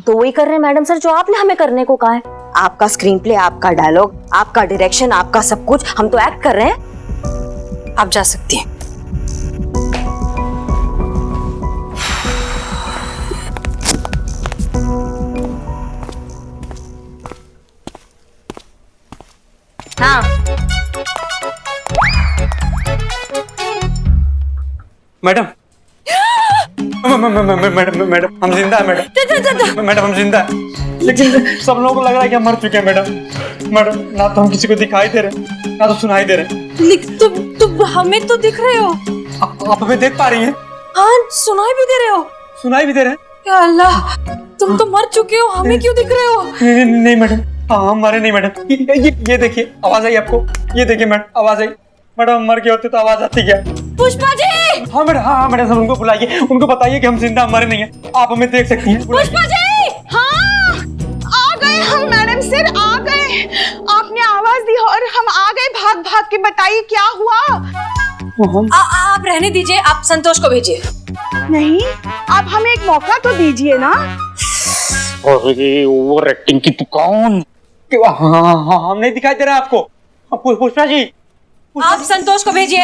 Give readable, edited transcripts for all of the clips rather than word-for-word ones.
तो वही कर रहे हैं मैडम सर जो आपने हमें करने को कहा है। आपका स्क्रीन प्ले, आपका डायलॉग, आपका डायरेक्शन, आपका सब कुछ, हम तो एक्ट कर रहे हैं। आप जा सकती हैं। हाँ मैडम मैडम हम जिंदा है मैडम हम जिंदा है, लेकिन सब लोगों को लग रहा है कि हम मर चुके हैं मैडम ना तो हम किसी को दिखाई दे रहे ना तो सुनाई दे रहे। तुम हमें तो दिख रहे हो। आप हमें देख पा रही हैं? हाँ, सुनाई भी दे रहे हो। सुनाई भी दे रहे हैं? या अल्लाह, तुम तो मर चुके हो, हमें क्यों दिख रहे हो? नहीं मैडम, हाँ हम मरे नहीं मैडम। ये देखिए आवाज आई आपको, ये देखिए मैडम आवाज आई। मैडम हम मर गए होते तो आवाज आती क्या? पुष्पा जी! हाँ मैडम सब उनको बुलाइए, उनको बताइए कि हम जिंदा मरे नहीं है, आप हमें देख सकती हैं। पुष्पा जी! हाँ, आ गए हम मैडम सर, आ गए। आपने आवाज दी और हम आ गए भाग भाग के। बताइए क्या हुआ? आप रहने दीजिए, आप संतोष को भेजिए। नहीं, आप हमें एक मौका तो दीजिए ना। ओवर एक्टिंग की दुकान। हाँ हम नहीं दिखाई दे रहा आपको। पुष्पा जी, आप संतोष को भेजिए।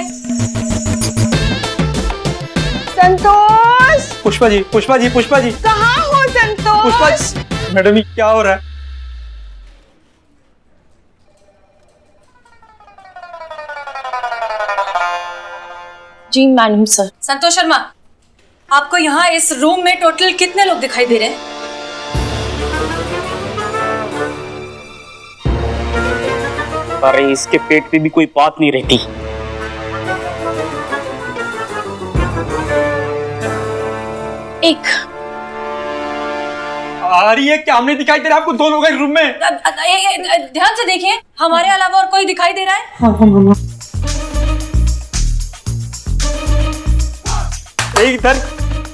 संतोष! पुष्पा जी कहाँ हो संतोष? मैडम ये क्या हो रहा है? जी मैडम सर। संतोष शर्मा, आपको यहाँ इस रूम में टोटल कितने लोग दिखाई दे रहे हैं? अरे इसके पेट पे भी कोई बात नहीं रहती। एक। आ रही है क्या? हमने दिखाई दे रहा है आपको? दो लोग हैं रूम में। ध्यान से देखिए, हमारे अलावा और कोई दिखाई दे रहा है? इधर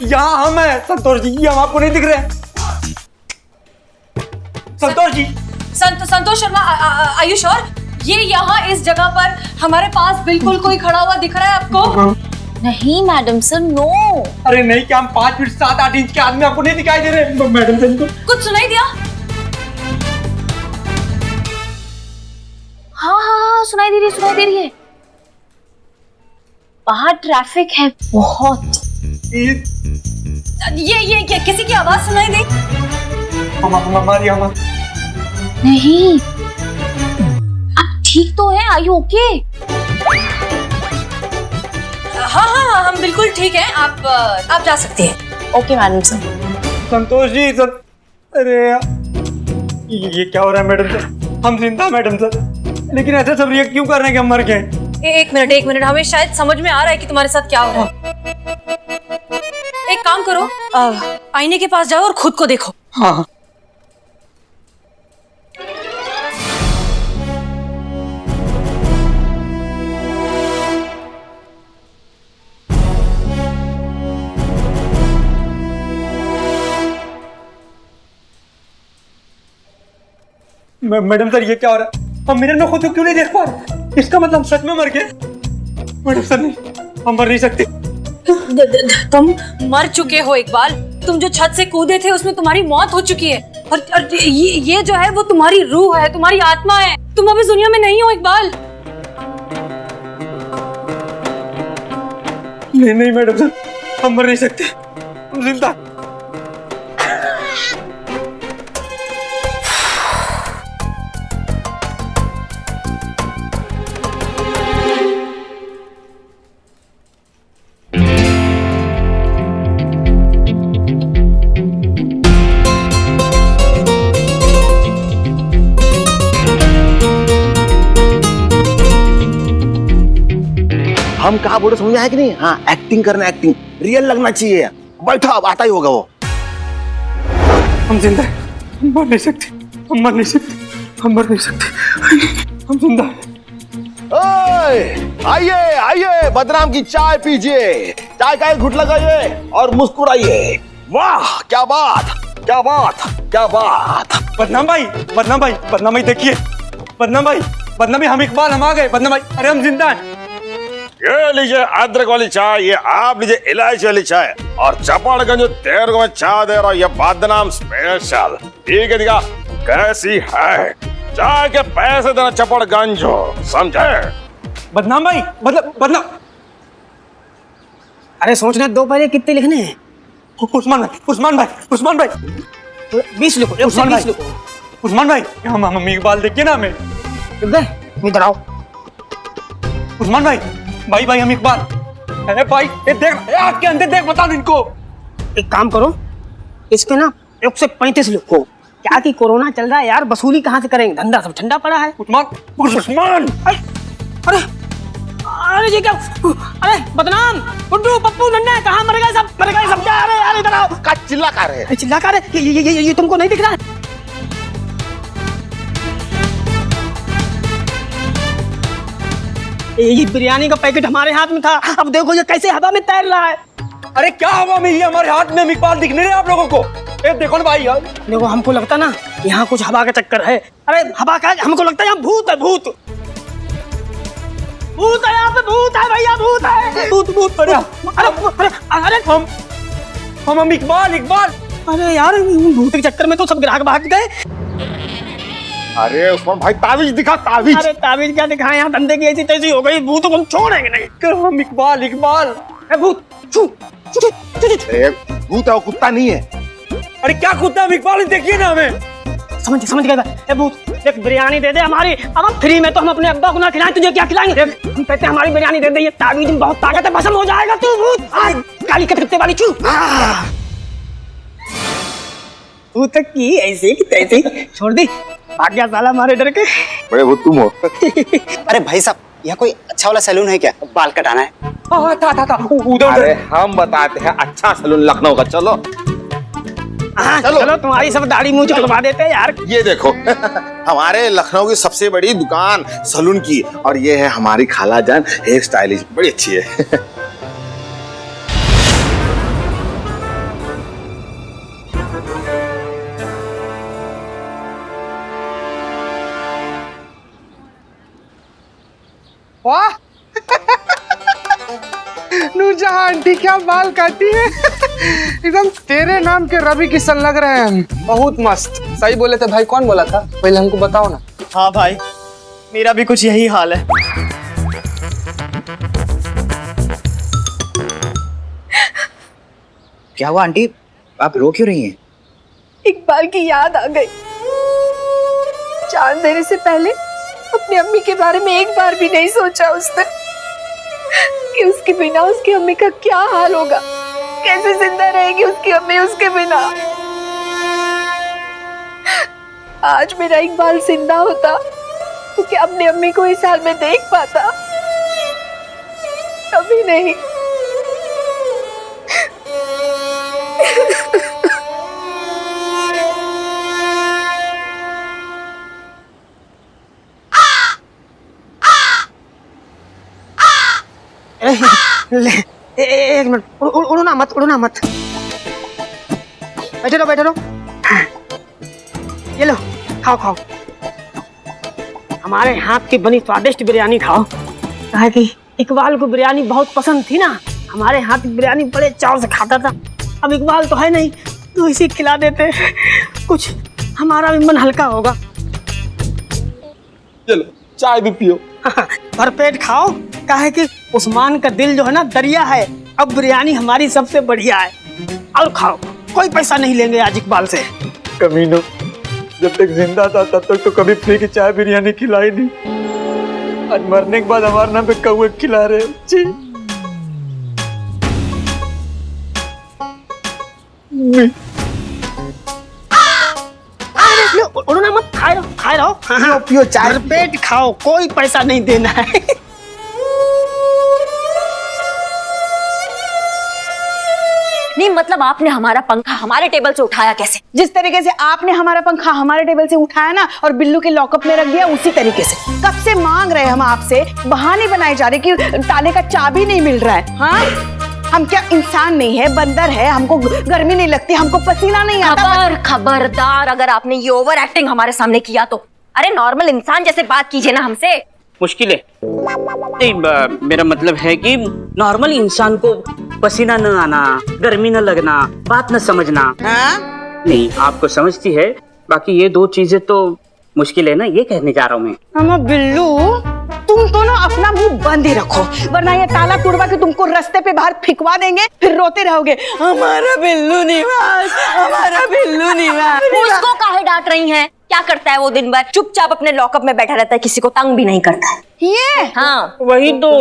यहाँ हम हैं संतोष जी, ये हम आपको नहीं दिख रहे हैं। संतोष जी, संतोष शर्मा, आयुष और ये यहाँ इस जगह पर हमारे पास बिल्कुल कोई खड़ा हुआ दिख रहा है आपको? नहीं मैडम सर, नो। अरे नहीं, क्या हम 5 फीट 7-8 इंच के आदमी आपको नहीं दिखाई दे रहे? मैडम सर को कुछ सुनाई दिया? हाँ, सुनाई दे रही है। बाहर ट्रैफिक है बहुत। ये किसी की आवाज सुनाई दी? हमारी नहीं। आप ठीक तो हैं? Are you okay? हाँ, हम बिल्कुल ठीक हैं। आप जा सकते हैं। Okay madam sir. Santosh ji अरे ये क्या हो रहा है मैडम सर? हम जिंदा मैडम सर, लेकिन ऐसा सब रिएक्ट क्यों कर रहे हैं कि हम मर गए? एक मिनट, हमें शायद समझ में आ रहा है कि तुम्हारे साथ क्या हो रहा है। एक काम करो, आईने के पास जाओ और खुद को देखो। हाँ। मैडम सर ये क्या हो रहा है? हम मिरर में खुद को क्यों नहीं देख पा रहे? इसका मतलब हम सच में मर गए? मैडम सर नहीं, हम मर नहीं सकते। तुम मर चुके हो इकबाल। तुम जो छत से कूदे थे उसमें तुम्हारी मौत हो चुकी है, और ये जो है वो तुम्हारी रूह है, तुम्हारी आत्मा है। तुम अब इस दुनिया में नहीं हो इकबाल। नहीं मैडम सर, हम मर नहीं सकते, हम जिंदा। हम कहा बोले समझ में आया कि नहीं? हाँ, एक्टिंग करना, एक्टिंग रियल लगना चाहिए। बैठो, अब आता ही होगा वो। हम जिंदा हैं, हम मर नहीं सकते, हम मर नहीं सकते, हम मर नहीं सकते, हम जिंदा हैं। आइए आइए, बदनाम की चाय पीजिए, चाय का एक घुट लगाइए और मुस्कुराइए। वाह क्या बात, क्या बात, क्या बात। बदनाम भाई देखिए, बदनाम भाई हम इकबाल, हम आ गए। बदनाम भाई, अरे हम जिंदा हैं। ये लीजिए अदरक वाली चाय, ये आप लीजिए इलायची वाली चाय, और चपड़गंज जो 13 को मैं चाय दे रहा हूँ, ये बदनाम स्पेशल। ठीक है दिखा कैसी है? चाय के पैसे देना चपड़गंज हो, समझे? बदनाम भाई, बदनाम। अरे सोचने दो पहले कितने लिखने हैं? उस्मान भाई 20 लिखो, 20 लिखो। उस्मान भाई, हम मम्मी इकबाल देखिए ना हमें। इधर आओ। उस्मान भाई हम इकबाल। अरे भाई ये देख, आग के अंदर देख, बता दो इनको। एक काम करो, इस पे ना 1 से 35 लिखो। क्या कि कोरोना चल रहा है यार, वसूली कहाँ से करेंगे? धंधा सब ठंडा पड़ा है। उस्मान अरे अरे ये क्या? अरे बदनाम, गुड्डू, पप्पू, नन्ना, कहाँ मर गए सब? क्या? अरे यार इधर आओ। का चिल्ला कर रहे हैं? चिल्ला कर रहे? ये तुमको नहीं दिख रहा है? ये बिरयानी का पैकेट हमारे हाथ में था, अब देखो ये कैसे हवा में तैर रहा है। अरे क्या हवा में? ये हमारे हाथ में, हम इकबाल दिख नहीं रहे आप लोगों को? ए देखो ना भाई यार। देखो हमको लगता ना यहाँ कुछ हवा का चक्कर है। अरे हवा का, हमको लगता है यहाँ भूत है। भूत है यहाँ पे, भूत है भैया, भूत है। भूत। अरे हम इकबाल। अरे यार भूत के चक्कर में तो सब ग्राहक भाग गए। अरे उस्मान भाई ताबीज दिखा, ताबीज। अरे ताबीज क्या दिखाएं, यहाँ धंधे की ऐसी तैसी हो गई, भूत को हम छोड़ेंगे नहीं। हम इकबाल। भूत भूत है, वो कुत्ता नहीं है। अरे क्या कुत्ता? हम इकबाल, देखिए ना हमें। समझ गया। भूत देख, बिरयानी दे दे हमारी। अब हम फ्री में तो हम अपने अब्बा को ना खिलाएं, तुझे क्या खिलाएंगे? देख हम कहते हैं हमारी बिरयानी दे दे, ये ताबीज में बहुत ताकत है, भस्म हो जाएगा तू। भूत काली कटकट्टे वाली चू। भूत की ऐसे की तैसे छोड़ दी, भाग गया साला हमारे डर के। बड़े भूत तुम हो। अरे भाई साहब, यहाँ कोई अच्छा वाला सैलून है क्या? बाल कटाना है। था उधर। अरे हम बताते हैं अच्छा सैलून लखनऊ का, चलो। चलो तुम्हारी सब दाढ़ी मूंछ कटवा देते हैं यार। ये देखो हमारे लखनऊ की सबसे बड़ी दुकान सैलून की, और ये है हमारी खाला जान हेयर स्टाइलिस्ट, बड़ी अच्छी है। वाह नूरजहां आंटी क्या बाल काटी है। एकदम तेरे नाम के रवि किशन लग रहे हैं हम। बहुत मस्त। सही बोले थे भाई, कौन बोला था? पहले हमको बताओ ना। हाँ भाई, मेरा भी कुछ यही हाल है। क्या हुआ आंटी, आप रो क्यों रही हैं? इकबाल की याद आ गई। जान देने से पहले अपनी अम्मी के बारे में एक बार भी नहीं सोचा उसने कि उसके बिना उसकी अम्मी का क्या हाल होगा, कैसे जिंदा रहेगी उसकी अम्मी उसके बिना। आज मेरा इकबाल जिंदा होता तो क्या अपनी अम्मी को इस हाल में देख पाता? कभी नहीं। एक मिनट, उड़ना मत। बैठे रहो। ये लो, खाओ। हमारे हाथ की बनी स्वादिष्ट बिरयानी खाओ। कहा कि इकबाल को बिरयानी बहुत पसंद थी ना, हमारे हाथ की बिरयानी बड़े चाव से खाता था। अब इकबाल तो है नहीं, तो इसी खिला देते, कुछ हमारा भी मन हल्का होगा। चलो चाय भी पियो। भरपेट खाओ। कहा कि उस्मान का दिल जो है ना दरिया है, अब बिरयानी हमारी सबसे बढ़िया है। और खाओ, कोई पैसा नहीं लेंगे आज इकबाल से। कमीनो, जब तक जिंदा था तब तक तो कभी फ्री की चाय बिरयानी खिलाई नहीं। आज मरने के बाद हमारे नाम पे कौवे खिला रहे। जी उड़ना मत, खाए रहो। पियो चाय। भरपेट खाओ, कोई पैसा नहीं देना है। नहीं मतलब आपने हमारा पंखा हमारे टेबल से उठाया कैसे? जिस तरीके से आपने हमारा पंखा हमारे टेबल से उठाया ना और बिल्लू के लॉकअप में रख दिया, उसी तरीके से। कब से मांग रहे हम आपसे, बहाने बनाए जा रहे कि ताले का चाबी नहीं मिल रहा है। हाँ, हम क्या इंसान नहीं है, बंदर है, हमको गर्मी नहीं लगती, हमको पसीना नहीं आता। खबरदार, अगर आपने ये ओवर एक्टिंग हमारे सामने किया तो। अरे नॉर्मल इंसान जैसे बात कीजिए ना हमसे। मुश्किल है। नहीं, मेरा मतलब है कि नॉर्मल इंसान को पसीना न आना, गर्मी न लगना, बात न समझना। हाँ? नहीं, आपको समझती है, बाकी ये दो चीजें तो मुश्किल है ना, ये कहने जा रहा हूँ मैं। हम बिल्लू, तुम तो ना अपना मुंह बंद ही रखो, वरना ये ताला तुड़वा के तुमको रास्ते पे बाहर फिकवा देंगे, फिर रोते रहोगे हमारा बिल्लू निवास, हमारा बिल्लू निवास। उसको काहे डांट रही हैं? क्या करता है वो दिन भर? चुपचाप अपने लॉकअप में बैठा रहता है, किसी को तंग भी नहीं करता है। ये हाँ, वही तो,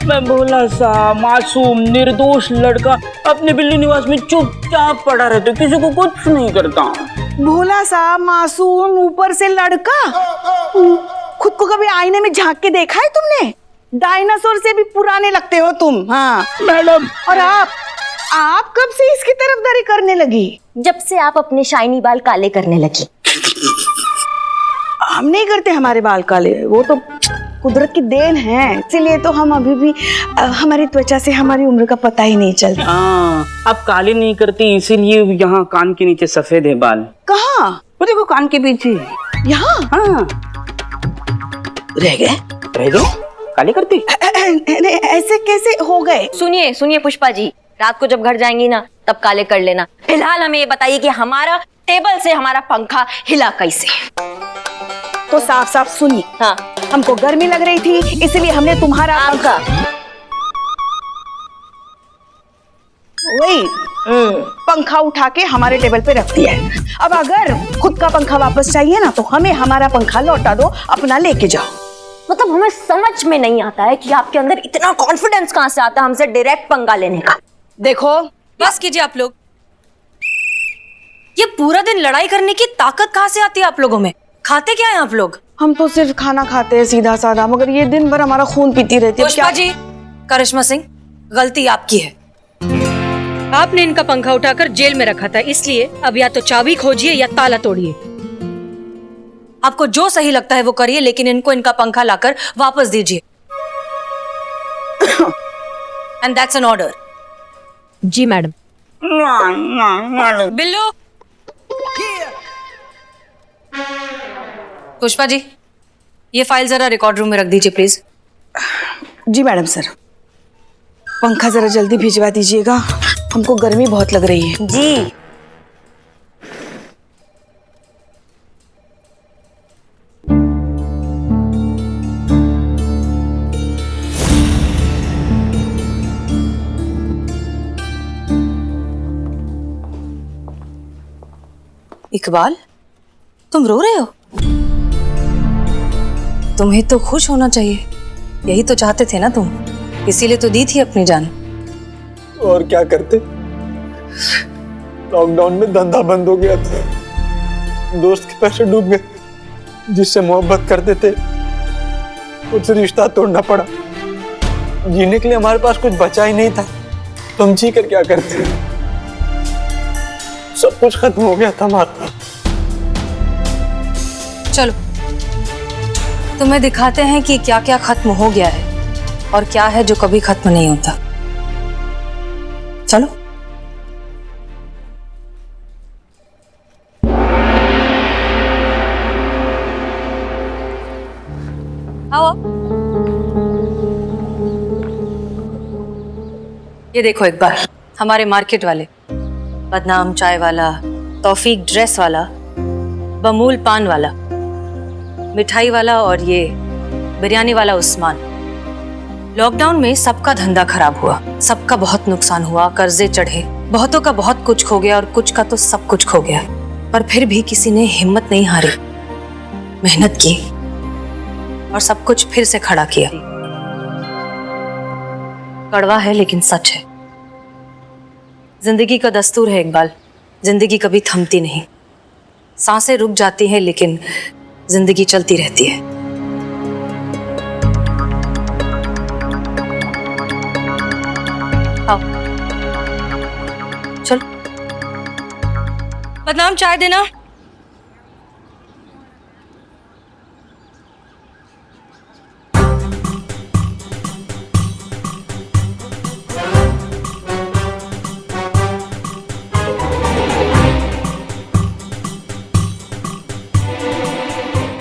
मैं भोला सा मासूम निर्दोष लड़का अपने बिल्ली निवास में चुपचाप पड़ा रहता, किसी को कुछ नहीं करता। भोला सा मासूम, ऊपर से लड़का। खुद को कभी आईने में झांक के देखा है तुमने? डायनासोर से भी पुराने लगते हो तुम। हाँ मैडम। और आप कब से इसकी तरफदारी करने लगी? जब से आप अपने शाइनी बाल काले करने लगी। हम नहीं करते हमारे बाल काले, वो तो कुदरत की देन है, इसीलिए तो हम अभी भी हमारी त्वचा से हमारी उम्र का पता ही नहीं चलता। हाँ, आप काले नहीं करती इसीलिए यहाँ कान के नीचे सफेद है बाल। कहाँ? वो देखो कान के पीछे। यहाँ? हाँ। रह गए? काले करती? ऐसे कैसे हो गए? सुनिए सुनिए पुष्पा जी, रात को जब घर जाएंगी ना तब काले कर लेना। फिलहाल हमें ये बताइए कि हमारा टेबल से हमारा पंखा हिला कैसे? तो साफ साफ सुनिए। हाँ, हमको गर्मी लग रही थी, इसलिए हमने तुम्हारा पंखा वही पंखा उठा के हमारे टेबल पे रख दिया है। अब अगर खुद का पंखा वापस चाहिए ना तो हमें हमारा पंखा लौटा दो, अपना लेके जाओ। मतलब हमें समझ में नहीं आता है कि आपके अंदर इतना कॉन्फिडेंस कहाँ से आता है हमसे डायरेक्ट पंगा लेने का। देखो, बस कीजिए आप लोग। ये पूरा दिन लड़ाई करने की ताकत कहाँ से आती है आप लोगों में? खाते क्या है आप लोग? हम तो सिर्फ खाना खाते हैं सीधा साधा, मगर ये दिन भर हमारा खून पीती रहती है। पुष्पा जी, करिश्मा सिंह, गलती आपकी है। आपने इनका पंखा उठाकर जेल में रखा था, इसलिए अब या तो चाबी खोजिए या ताला तोड़िए। आपको जो सही लगता है वो करिए, लेकिन इनको इनका पंखा लाकर वापस दीजिए। And that's an order. जी मैडम। बिल्लू। पुष्पा जी, ये फाइल जरा रिकॉर्ड रूम में रख दीजिए प्लीज। Ji madam sir. पंखा जरा जल्दी भिजवा दीजिएगा, हमको गर्मी बहुत लग रही है। जी। इकबाल, तुम रो रहे हो? तुम्हें तो खुश होना चाहिए, यही तो चाहते थे ना तुम, इसीलिए तो दी थी अपनी जान। और क्या करते, लॉकडाउन में धंधा बंद हो गया था, दोस्त के पैसे डूब गए, जिससे मोहब्बत करते थे उससे रिश्ता तोड़ना पड़ा। जीने के लिए हमारे पास कुछ बचा ही नहीं था, तो हम जी कर क्या करते? सब कुछ खत्म हो गया था हमारा। चलो तुम्हें दिखाते हैं कि क्या क्या खत्म हो गया है और क्या है जो कभी खत्म नहीं होता। चलो। आओ। ये देखो इकबाल, हमारे मार्केट वाले, बदनाम चाय वाला, तौफीक ड्रेस वाला, बमूल पान वाला, मिठाई वाला और ये बिरयानी वाला उस्मान। लॉकडाउन में सबका धंधा खराब हुआ, सबका बहुत नुकसान हुआ, कर्जे चढ़े, बहुतों का बहुत कुछ खो गया और कुछ का तो सब कुछ खो गया। पर फिर भी किसी ने हिम्मत नहीं हारी, मेहनत की और सब कुछ फिर से खड़ा किया। कड़वा है लेकिन सच है। जिंदगी का दस्तूर है इकबाल, जिंदगी कभी थमती नहीं। सांसें रुक जाती हैं लेकिन जिंदगी चलती रहती है। आओ चल, बदनाम चाय देना।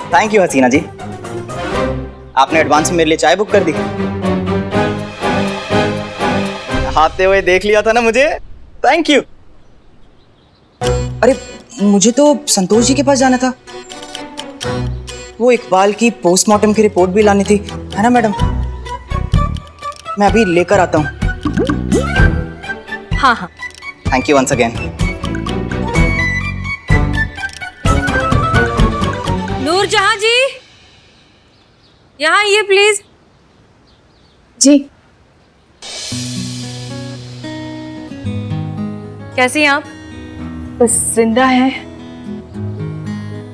थैंक यू हसीना जी। आपने एडवांस में मेरे लिए चाय बुक कर दी। आते हुए देख लिया था ना मुझे, थैंक यू। अरे मुझे तो संतोष जी के पास जाना था, वो इकबाल की पोस्टमार्टम की रिपोर्ट भी लानी थी, है ना मैडम? मैं अभी लेकर आता हूँ। हाँ हाँ। Thank you once again. Noorjahan ji, यहाँ आइए प्लीज। जी। कैसी हैं आप? बस जिंदा है।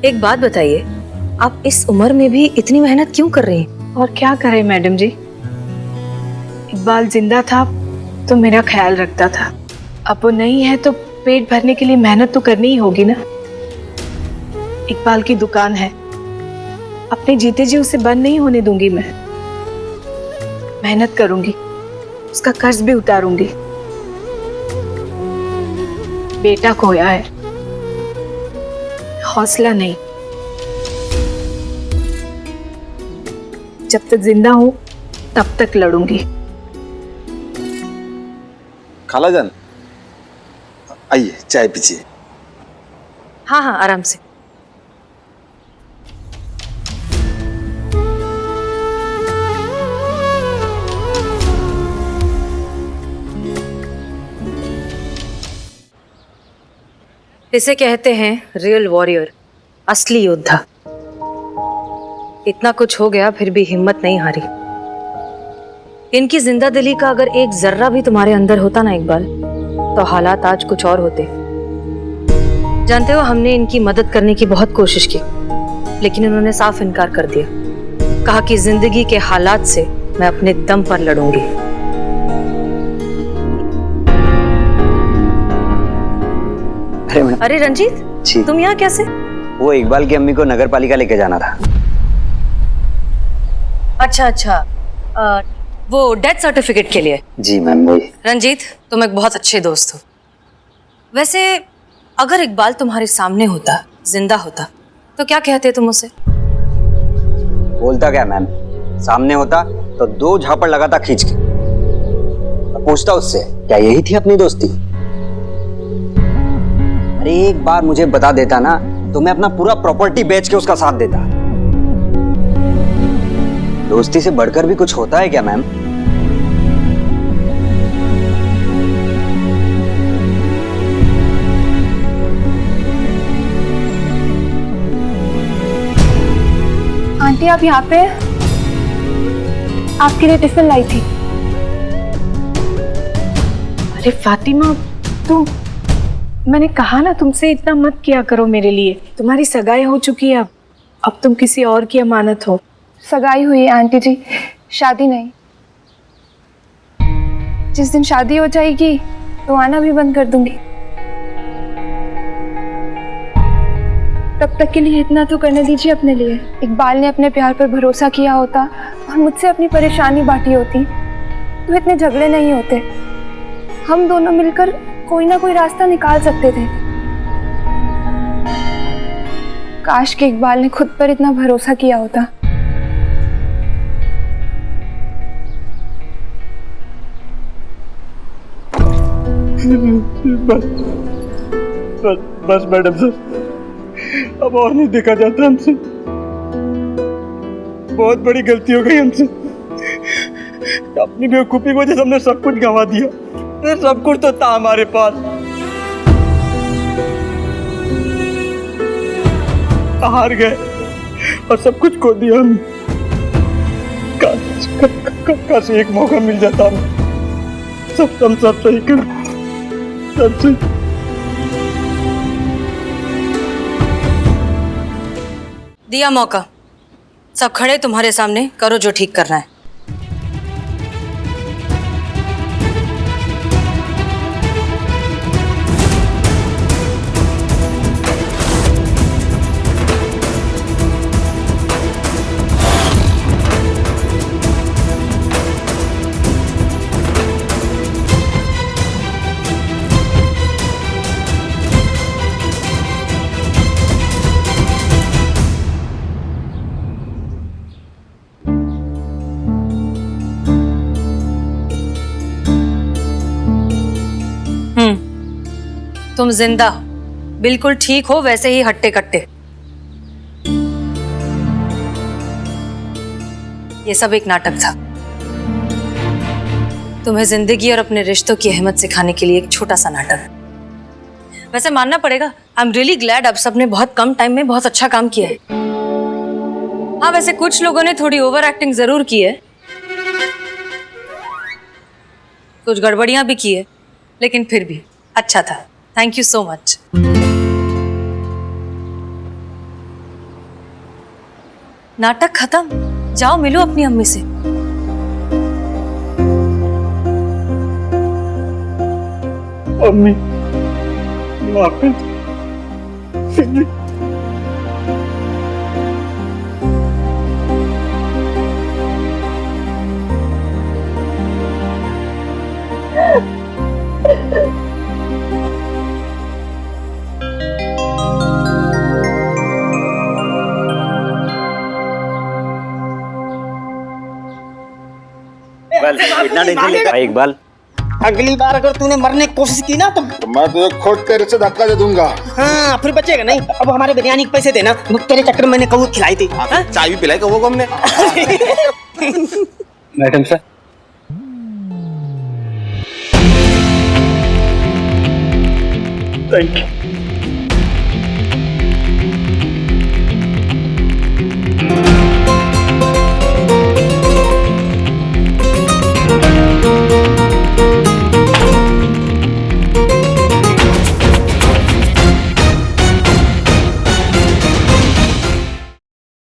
एक बात बताइए, आप इस उम्र में भी इतनी मेहनत क्यों कर रही हैं? और क्या करें मैडम जी, इकबाल जिंदा था तो मेरा ख्याल रखता था, अब वो नहीं है तो पेट भरने के लिए मेहनत तो करनी ही होगी ना। इकबाल की दुकान है, अपने जीते जी उसे बंद नहीं होने दूंगी। मैं मेहनत करूंगी, उसका कर्ज भी उतारूंगी। बेटा खोया है, हौसला नहीं। जब तक जिंदा हूं तब तक लड़ूंगी। खालाजान आइए चाय पीजिए। हाँ हाँ, आराम से। इसे कहते हैं रियल वॉरियर, असली योद्धा। इतना कुछ हो गया फिर भी हिम्मत नहीं हारी। इनकी जिंदा दिली का अगर एक जर्रा भी तुम्हारे अंदर होता ना इकबाल, तो हालात आज कुछ और होते। जानते हो, हमने इनकी मदद करने की बहुत कोशिश की, लेकिन इन्होंने साफ इनकार कर दिया। कहा कि जिंदगी के हालात से मैं अपने दम पर लड़ूंगी। अरे रंजीत जी। तुम यहाँ कैसे? वो इकबाल की अम्मी को नगर पालिका लेके जाना था। अच्छा अच्छा, वो डेथ सर्टिफिकेट के लिए? जी मैम वही। रंजीत, तुम एक बहुत अच्छे दोस्त हो। वैसे अगर इकबाल तुम्हारे सामने होता, जिंदा होता, तो क्या कहते तुम उसे? बोलता क्या मैम, सामने होता तो 2 झापड़ लगाता खींच के। पूछता उससे क्या यही थी अपनी दोस्ती। अरे एक बार मुझे बता देता ना तो मैं अपना पूरा प्रॉपर्टी बेच के उसका साथ देता। दोस्ती से बढ़कर भी कुछ होता है क्या मैम? आंटी आप यहाँ पे? आपके लिए टिफिन लाई थी। अरे फातिमा, तुम, मैंने कहा ना तुमसे इतना मत किया करो मेरे लिए। तुम्हारी सगाई हो चुकी है, अब तुम किसी और की अमानत हो। सगाई हुई है आंटी जी, शादी नहीं। जिस दिन शादी हो जाएगी तो आना भी बंद कर दूंगी। तब तक के लिए इतना तो करने दीजिए अपने लिए। इकबाल ने अपने प्यार पर भरोसा किया होता और मुझसे अपनी परेशानी बांटी होती तो इतने झगड़े नहीं होते। हम दोनों मिलकर कोई ना कोई रास्ता निकाल सकते थे। काश कि इकबाल ने खुद पर इतना भरोसा किया होता। बस बस बस मैडम सर, अब और नहीं देखा जाता हमसे। बहुत बड़ी गलती हो गई हमसे। अपनी बेवकूफी की वजह से हमने सब कुछ गंवा दिया। सब कुछ तो था हमारे पास, हार गए और सब कुछ खो दिया हम। काश एक मौका मिल जाता हमें, सब सही कर, सब सही। दिया मौका, सब खड़े तुम्हारे सामने, करो जो ठीक करना है। तुम जिंदा हो, बिल्कुल ठीक हो, वैसे ही हट्टे कट्टे। ये सब एक नाटक था, तुम्हें जिंदगी और अपने रिश्तों की अहमियत सिखाने के लिए एक छोटा सा नाटक। वैसे मानना पड़ेगा, आई एम रियली ग्लैड आप सबने बहुत कम टाइम में बहुत अच्छा काम किया है। हाँ, वैसे कुछ लोगों ने थोड़ी ओवर एक्टिंग जरूर की है, कुछ गड़बड़ियां भी की है, लेकिन फिर भी अच्छा था। Thank you so much. नाटक खत्म, जाओ मिलो अपनी अम्मी से। अम्मी माफी। इतना टेंशन लेकर इकबाल, अगली बार अगर तूने मरने की कोशिश की ना तो मैं तुझे खुद तेरे से धक्का दे दूंगा। हाँ फिर बचेगा नहीं। अब हमारे बिरयानी के पैसे देना, तेरे चक्कर में मैंने कबूत खिलाई थी। चाय भी पिलाई कबो को हमने। Madam sir, thank you.